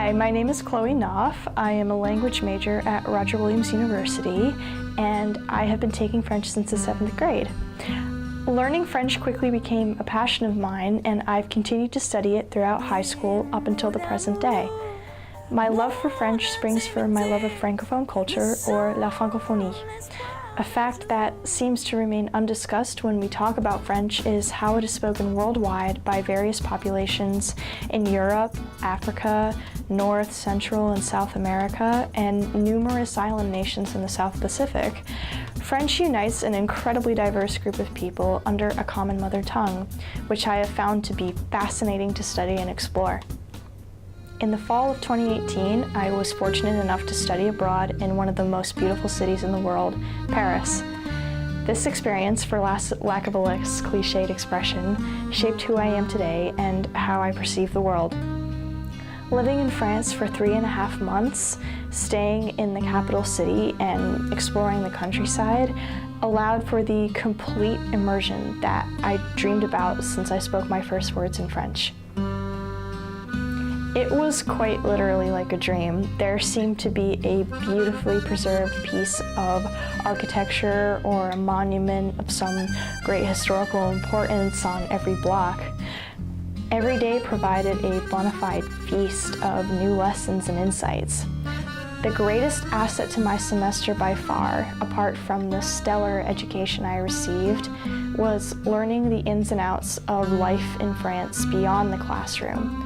Hi, my name is Chloe Knopf. I am a language major at Roger Williams University, and I have been taking French since the 7th grade. Learning French quickly became a passion of mine, and I've continued to study it throughout high school up until the present day. My love for French springs from my love of Francophone culture, or la francophonie. A fact that seems to remain undiscussed when we talk about French is how it is spoken worldwide by various populations in Europe, Africa, North, Central, and South America, and numerous island nations in the South Pacific. French unites an incredibly diverse group of people under a common mother tongue, which I have found to be fascinating to study and explore. In the fall of 2018, I was fortunate enough to study abroad in one of the most beautiful cities in the world, Paris. This experience, for lack of a less cliched expression, shaped who I am today and how I perceive the world. Living in France for 3.5 months, staying in the capital city and exploring the countryside allowed for the complete immersion that I dreamed about since I spoke my first words in French. It was quite literally like a dream. There seemed to be a beautifully preserved piece of architecture or a monument of some great historical importance on every block. Every day provided a bona fide feast of new lessons and insights. The greatest asset to my semester by far, apart from the stellar education I received, was learning the ins and outs of life in France beyond the classroom.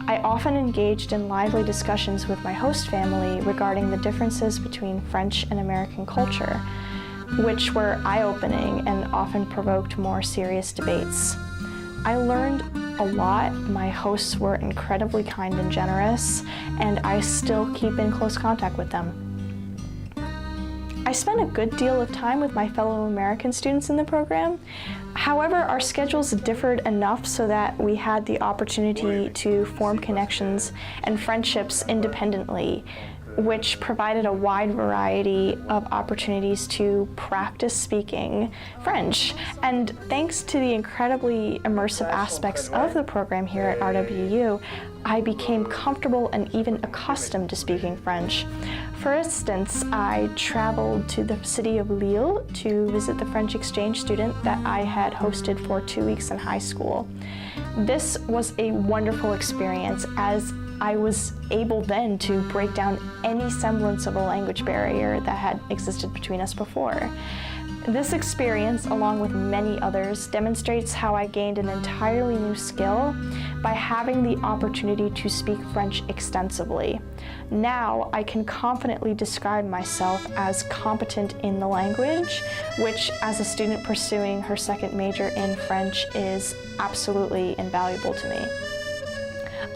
I often engaged in lively discussions with my host family regarding the differences between French and American culture, which were eye-opening and often provoked more serious debates. I learned a lot. My hosts were incredibly kind and generous, and I still keep in close contact with them. I spent a good deal of time with my fellow American students in the program. However, our schedules differed enough so that we had the opportunity to form connections and friendships independently, which provided a wide variety of opportunities to practice speaking French. And thanks to the incredibly immersive aspects of the program here at RWU, I became comfortable and even accustomed to speaking French. For instance, I traveled to the city of Lille to visit the French exchange student that I had hosted for 2 weeks in high school. This was a wonderful experience, as I was able then to break down any semblance of a language barrier that had existed between us before. This experience, along with many others, demonstrates how I gained an entirely new skill by having the opportunity to speak French extensively. Now I can confidently describe myself as competent in the language, which as a student pursuing her second major in French is absolutely invaluable to me.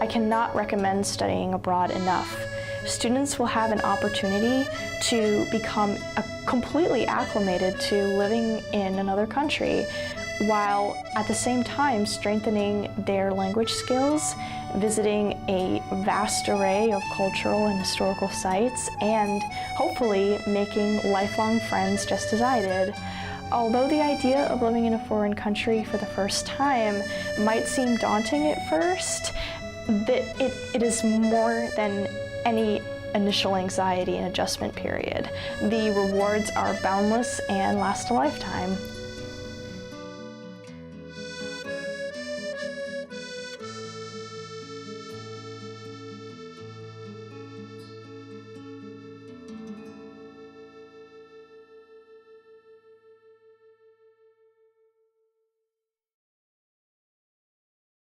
I cannot recommend studying abroad enough. Students will have an opportunity to become completely acclimated to living in another country, while at the same time strengthening their language skills, visiting a vast array of cultural and historical sites, and hopefully making lifelong friends just as I did. Although the idea of living in a foreign country for the first time might seem daunting at first, it is more than any initial anxiety and adjustment period. The rewards are boundless and last a lifetime.